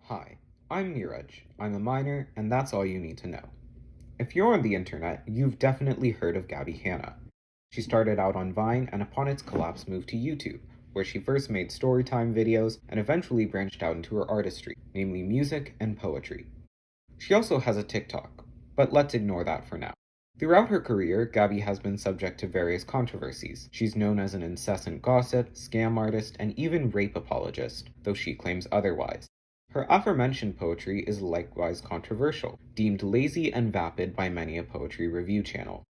Hi, I'm Neeraj. I'm a minor, and that's all you need to know. If you're on the internet, you've definitely heard of Gabbie Hanna. She started out on Vine and upon its collapse moved to YouTube, where she first made storytime videos and eventually branched out into her artistry, namely music and poetry. She also has a TikTok, but let's ignore that for now. Throughout her career, Gabbie has been subject to various controversies. She's known as an incessant gossip, scam artist, and even rape apologist, though she claims otherwise. Her aforementioned poetry is likewise controversial, deemed lazy and vapid by many a poetry review channel.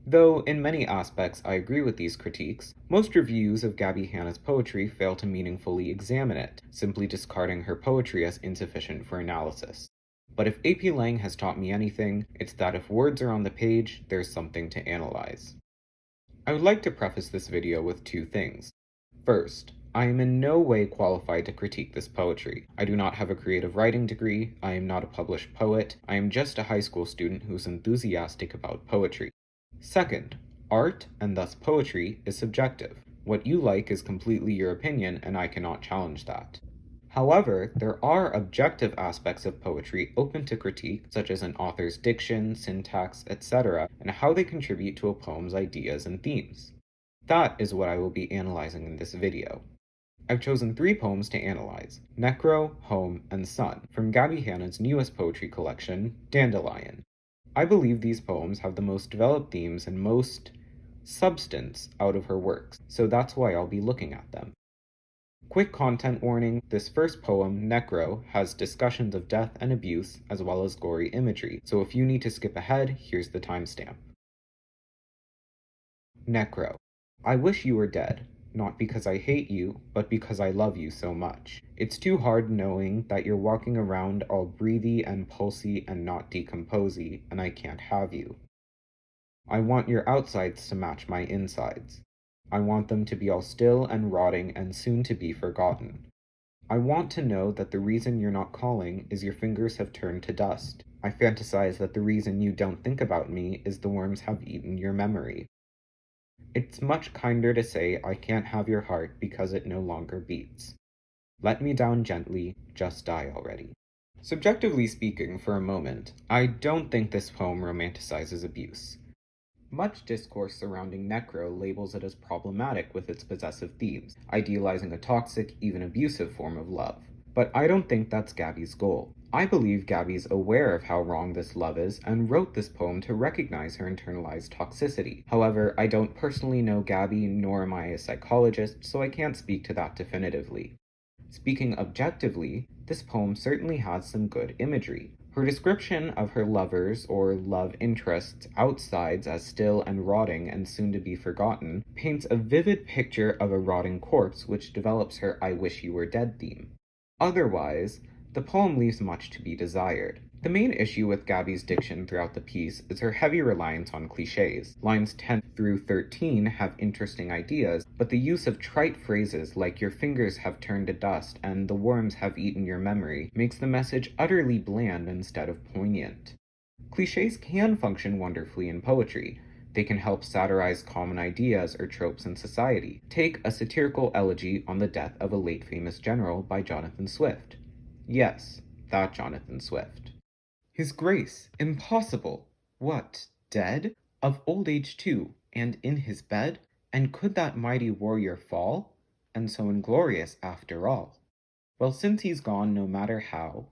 Though in many aspects I agree with these critiques, most reviews of Gabbie Hanna's poetry fail to meaningfully examine it, simply discarding her poetry as insufficient for analysis. But if AP Lang has taught me anything, it's that if words are on the page, there's something to analyze. I would like to preface this video with two things. First, I am in no way qualified to critique this poetry. I do not have a creative writing degree, I am not a published poet, I am just a high school student who's enthusiastic about poetry. Second, art, and thus poetry, is subjective. What you like is completely your opinion, and I cannot challenge that. However, there are objective aspects of poetry open to critique, such as an author's diction, syntax, etc., and how they contribute to a poem's ideas and themes. That is what I will be analyzing in this video. I've chosen 3 poems to analyze: Necro, Home, and Sun, from Gabbie Hanna's newest poetry collection, Dandelion. I believe these poems have the most developed themes and most substance out of her works, so that's why I'll be looking at them. Quick content warning: this first poem, Necro, has discussions of death and abuse, as well as gory imagery, so if you need to skip ahead, here's the timestamp. Necro. I wish you were dead, not because I hate you, but because I love you so much. It's too hard knowing that you're walking around all breathy and pulsy and not decomposy, and I can't have you. I want your outsides to match my insides. I want them to be all still and rotting and soon to be forgotten. I want to know that the reason you're not calling is your fingers have turned to dust. I fantasize that the reason you don't think about me is the worms have eaten your memory. It's much kinder to say I can't have your heart because it no longer beats. Let me down gently, just die already. Subjectively speaking, for a moment, I don't think this poem romanticizes abuse. Much discourse surrounding Necro labels it as problematic with its possessive themes, idealizing a toxic, even abusive form of love. But I don't think that's Gabbie's goal. I believe Gabbie's aware of how wrong this love is and wrote this poem to recognize her internalized toxicity. However, I don't personally know Gabbie, nor am I a psychologist, so I can't speak to that definitively. Speaking objectively, this poem certainly has some good imagery. Her description of her lovers or love interests' outsides as still and rotting and soon to be forgotten paints a vivid picture of a rotting corpse, which develops her I wish you were dead theme. Otherwise, the poem leaves much to be desired. The main issue with Gabbie's diction throughout the piece is her heavy reliance on cliches. Lines 10 through 13 have interesting ideas, but the use of trite phrases like your fingers have turned to dust and the worms have eaten your memory makes the message utterly bland instead of poignant. Cliches can function wonderfully in poetry. They can help satirize common ideas or tropes in society. Take a satirical elegy on the death of a late famous general by Jonathan Swift. Yes, that Jonathan Swift. His Grace, impossible! What, dead? Of old age too, and in his bed? And could that mighty warrior fall? And so inglorious after all? Well, since he's gone, no matter how,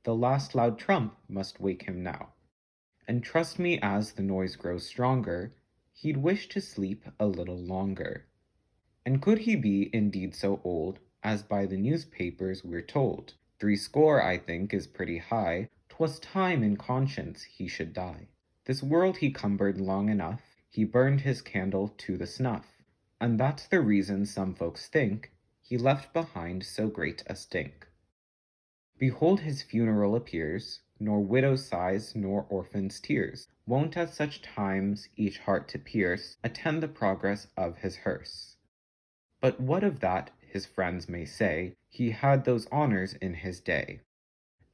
the last loud trump must wake him now. And trust me, as the noise grows stronger, he'd wish to sleep a little longer. And could he be indeed so old, as by the newspapers we're told? 70, I think, is pretty high. 'Twas time in conscience he should die. This world he cumbered long enough, he burned his candle to the snuff, and that's the reason some folks think he left behind so great a stink. Behold his funeral appears, nor widow's sighs nor orphan's tears won't at such times each heart to pierce attend the progress of his hearse. But what of that his friends may say, he had those honors in his day.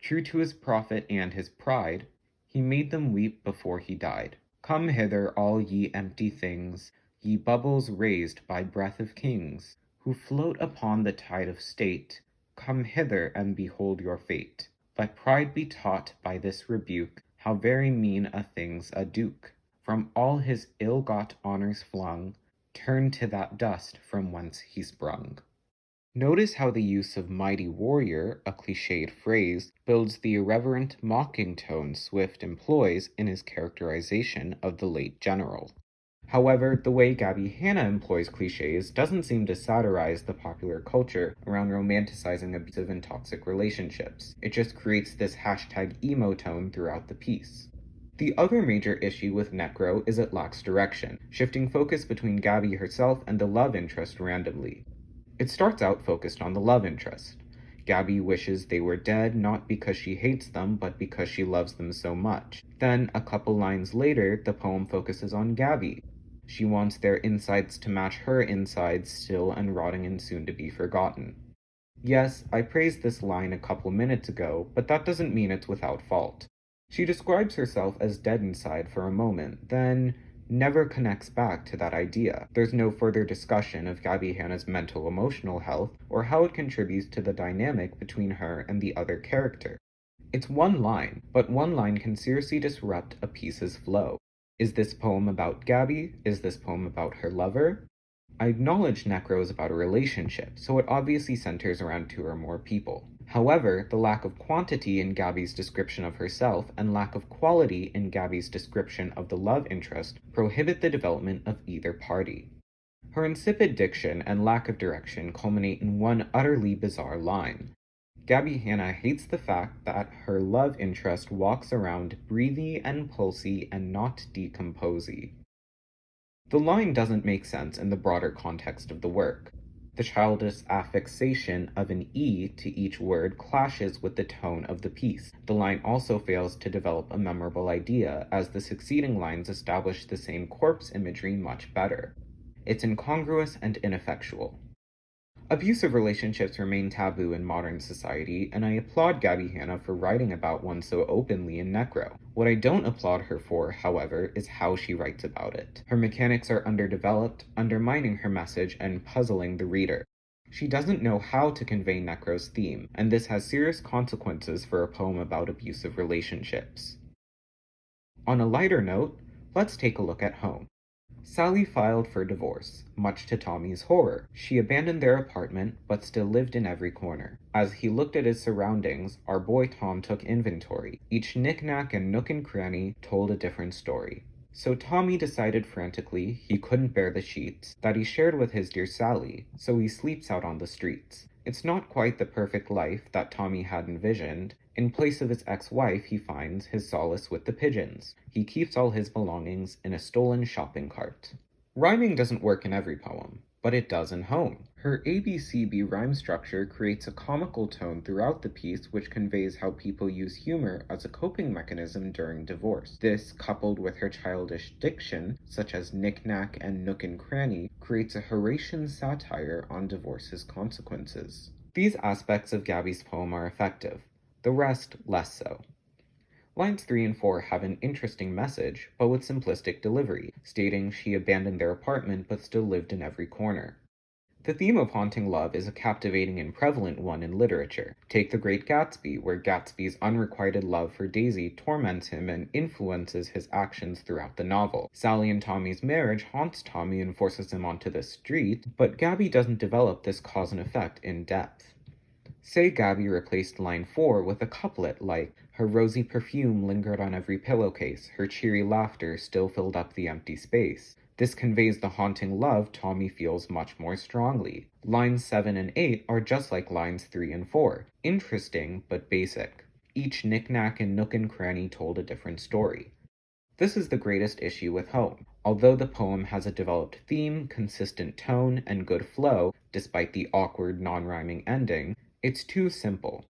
True to his profit and his pride, he made them weep before he died. Come hither, all ye empty things, ye bubbles raised by breath of kings, who float upon the tide of state. come hither and behold your fate. Let pride be taught by this rebuke, how very mean a thing's a duke. From all his ill-got honours flung, turn to that dust from whence he sprung. Notice how the use of mighty warrior, a cliched phrase, builds the irreverent, mocking tone Swift employs in his characterization of the late general. However, the way Gabbie Hanna employs cliches doesn't seem to satirize the popular culture around romanticizing abusive and toxic relationships. It just creates this #emo tone throughout the piece. The other major issue with Necro is it lacks direction, shifting focus between Gabbie herself and the love interest randomly. It starts out focused on the love interest. Gabbie wishes they were dead not because she hates them, but because she loves them so much. Then, a couple lines later, the poem focuses on Gabbie. She wants their insides to match her insides, still and rotting and soon to be forgotten. Yes, I praised this line a couple minutes ago, but that doesn't mean it's without fault. She describes herself as dead inside for a moment, then never connects back to that idea. There's no further discussion of Gabbie Hanna's mental-emotional health or how it contributes to the dynamic between her and the other character. It's one line, but one line can seriously disrupt a piece's flow. Is this poem about Gabbie? Is this poem about her lover? I acknowledge Necro is about a relationship, so it obviously centers around two or more people. However, the lack of quantity in Gabbie's description of herself and lack of quality in Gabbie's description of the love interest prohibit the development of either party. Her insipid diction and lack of direction culminate in one utterly bizarre line. Gabbie Hanna hates the fact that her love interest walks around breathy and pulsy and not decomposy. The line doesn't make sense in the broader context of the work. The childish affixation of an E to each word clashes with the tone of the piece. The line also fails to develop a memorable idea, as the succeeding lines establish the same corpse imagery much better. It's incongruous and ineffectual. Abusive relationships remain taboo in modern society, and I applaud Gabbie Hanna for writing about one so openly in Necro. What I don't applaud her for, however, is how she writes about it. Her mechanics are underdeveloped, undermining her message and puzzling the reader. She doesn't know how to convey Necro's theme, and this has serious consequences for a poem about abusive relationships. On a lighter note, let's take a look at Home. Sally filed for divorce, much to Tommy's horror. She abandoned their apartment, but still lived in every corner. As he looked at his surroundings, our boy Tom took inventory. Each knick-knack and nook and cranny told a different story. So Tommy decided frantically he couldn't bear the sheets that he shared with his dear Sally, so he sleeps out on the streets. It's not quite the perfect life that Tommy had envisioned. In place of his ex-wife, he finds his solace with the pigeons. He keeps all his belongings in a stolen shopping cart. Rhyming doesn't work in every poem, but it does in Home. Her ABCB rhyme structure creates a comical tone throughout the piece which conveys how people use humor as a coping mechanism during divorce. This, coupled with her childish diction, such as knick-knack and nook and cranny, creates a Horatian satire on divorce's consequences. These aspects of Gabbie's poem are effective, the rest less so. Lines 3 and 4 have an interesting message, but with simplistic delivery, stating she abandoned their apartment but still lived in every corner. The theme of haunting love is a captivating and prevalent one in literature. Take The Great Gatsby, where Gatsby's unrequited love for Daisy torments him and influences his actions throughout the novel. Sally and Tommy's marriage haunts Tommy and forces him onto the street, but Gabbie doesn't develop this cause and effect in depth. Say Gabbie replaced line 4 with a couplet like, her rosy perfume lingered on every pillowcase, her cheery laughter still filled up the empty space. This conveys the haunting love Tommy feels much more strongly. Lines 7 and 8 are just like lines 3 and 4, interesting but basic. Each knick-knack and nook and cranny told a different story. This is the greatest issue with Home. Although the poem has a developed theme, consistent tone, and good flow, despite the awkward non-rhyming ending, it's too simple.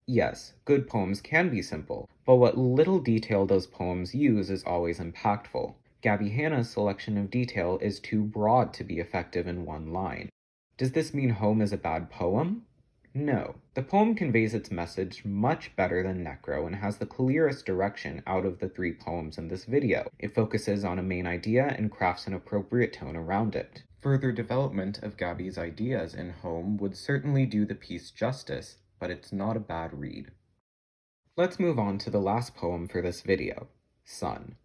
Yes, good poems can be simple, but what little detail those poems use is always impactful. Gabbie Hanna's selection of detail is too broad to be effective in one line. Does this mean Home is a bad poem? No. The poem conveys its message much better than Necro and has the clearest direction out of the 3 poems in this video. It focuses on a main idea and crafts an appropriate tone around it. Further development of Gabbie's ideas in Home would certainly do the piece justice, but it's not a bad read. Let's move on to the last poem for this video, Sun.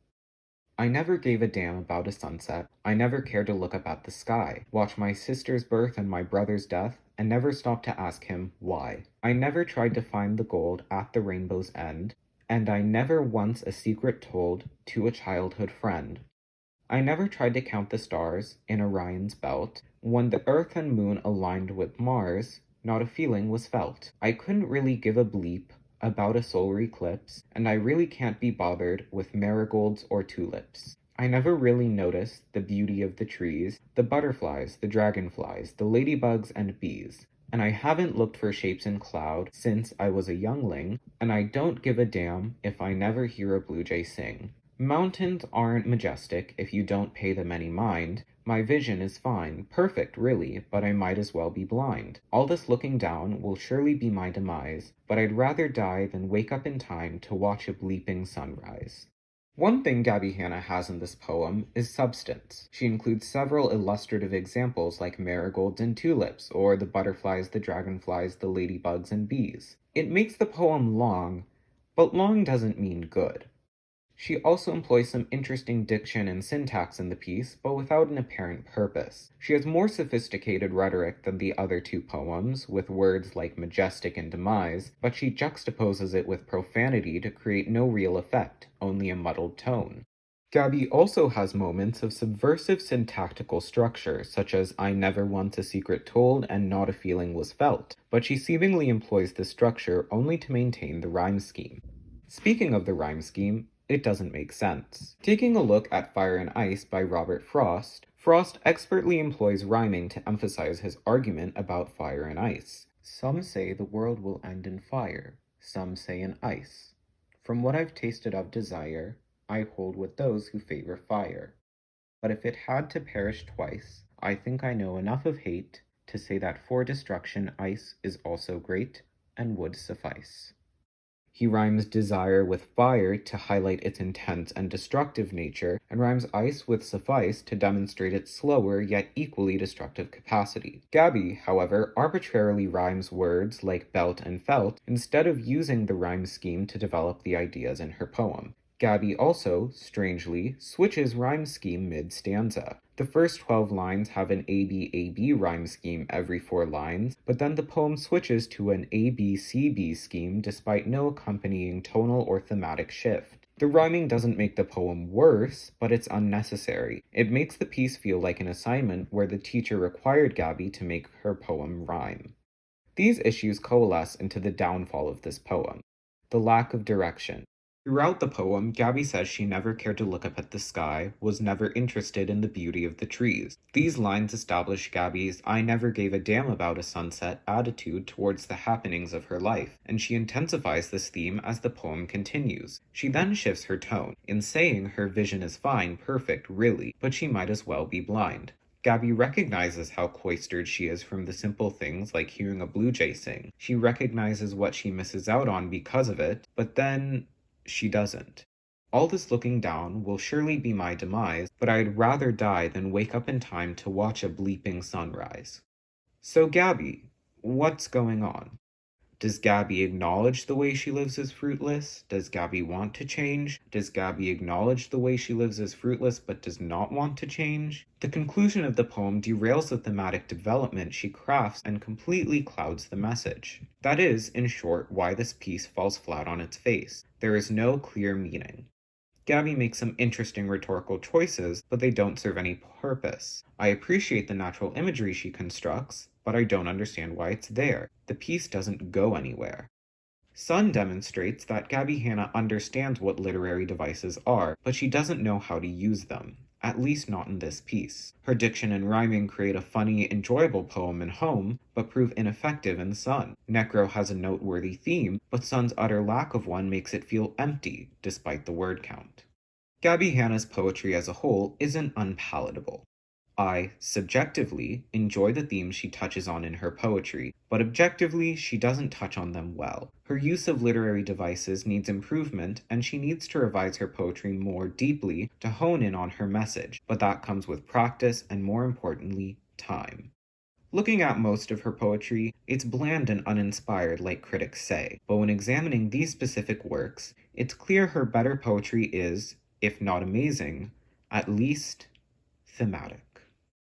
I never gave a damn about a sunset. I never cared to look up at the sky, watch my sister's birth and my brother's death, and never stopped to ask him why. I never tried to find the gold at the rainbow's end, and I never once a secret told to a childhood friend. I never tried to count the stars in Orion's belt. When the earth and moon aligned with Mars, not a feeling was felt. I couldn't really give a bleep about a solar eclipse, and I really can't be bothered with marigolds or tulips. I never really noticed the beauty of the trees, the butterflies, the dragonflies, the ladybugs and bees. And I haven't looked for shapes in cloud since I was a youngling, and I don't give a damn if I never hear a blue jay sing. Mountains aren't majestic if you don't pay them any mind. My vision is fine, perfect really, but I might as well be blind. All this looking down will surely be my demise, but I'd rather die than wake up in time to watch a bleeping sunrise. One thing Gabbie Hanna has in this poem is substance. She includes several illustrative examples like marigolds and tulips, or the butterflies, the dragonflies, the ladybugs and bees. It makes the poem long, but long doesn't mean good. She also employs some interesting diction and syntax in the piece, but without an apparent purpose. She has more sophisticated rhetoric than the other two poems, with words like majestic and demise, but she juxtaposes it with profanity to create no real effect, only a muddled tone. Gabbie also has moments of subversive syntactical structure, such as I never once a secret told and not a feeling was felt, but she seemingly employs this structure only to maintain the rhyme scheme. Speaking of the rhyme scheme, it doesn't make sense. Taking a look at Fire and Ice by Robert Frost, Frost expertly employs rhyming to emphasize his argument about fire and ice. Some say the world will end in fire, some say in ice. From what I've tasted of desire, I hold with those who favor fire. But if it had to perish twice, I think I know enough of hate to say that for destruction ice is also great, and would suffice. He rhymes desire with fire to highlight its intense and destructive nature, and rhymes ice with suffice to demonstrate its slower yet equally destructive capacity. Gabbie, however, arbitrarily rhymes words like belt and felt instead of using the rhyme scheme to develop the ideas in her poem. Gabbie also, strangely, switches rhyme scheme mid-stanza. The first 12 lines have an A-B-A-B rhyme scheme every 4 lines, but then the poem switches to an A-B-C-B scheme despite no accompanying tonal or thematic shift. The rhyming doesn't make the poem worse, but it's unnecessary. It makes the piece feel like an assignment where the teacher required Gabbie to make her poem rhyme. These issues coalesce into the downfall of this poem: the lack of direction. Throughout the poem, Gabbie says she never cared to look up at the sky, was never interested in the beauty of the trees. These lines establish Gabbie's I never gave a damn about a sunset attitude towards the happenings of her life, and she intensifies this theme as the poem continues. She then shifts her tone, in saying her vision is fine, perfect, really, but she might as well be blind. Gabbie recognizes how cloistered she is from the simple things like hearing a blue jay sing. She recognizes what she misses out on because of it, but then she doesn't. All this looking down will surely be my demise, but I'd rather die than wake up in time to watch a bleeping sunrise. So Gabbie, what's going on? Does Gabbie acknowledge the way she lives is fruitless? Does Gabbie want to change? Does Gabbie acknowledge the way she lives is fruitless but does not want to change? The conclusion of the poem derails the thematic development she crafts and completely clouds the message. That is, in short, why this piece falls flat on its face. There is no clear meaning. Gabbie makes some interesting rhetorical choices, but they don't serve any purpose. I appreciate the natural imagery she constructs, but I don't understand why it's there. The piece doesn't go anywhere. Sun demonstrates that Gabbie Hanna understands what literary devices are, but she doesn't know how to use them. At least not in this piece. Her diction and rhyming create a funny, enjoyable poem in Home, but prove ineffective in Sun. Necro has a noteworthy theme, but Sun's utter lack of one makes it feel empty, despite the word count. Gabbie Hanna's poetry as a whole isn't unpalatable. I, subjectively, enjoy the themes she touches on in her poetry, but objectively, she doesn't touch on them well. Her use of literary devices needs improvement, and she needs to revise her poetry more deeply to hone in on her message, but that comes with practice and, more importantly, time. Looking at most of her poetry, it's bland and uninspired, like critics say, but when examining these specific works, it's clear her better poetry is, if not amazing, at least thematic.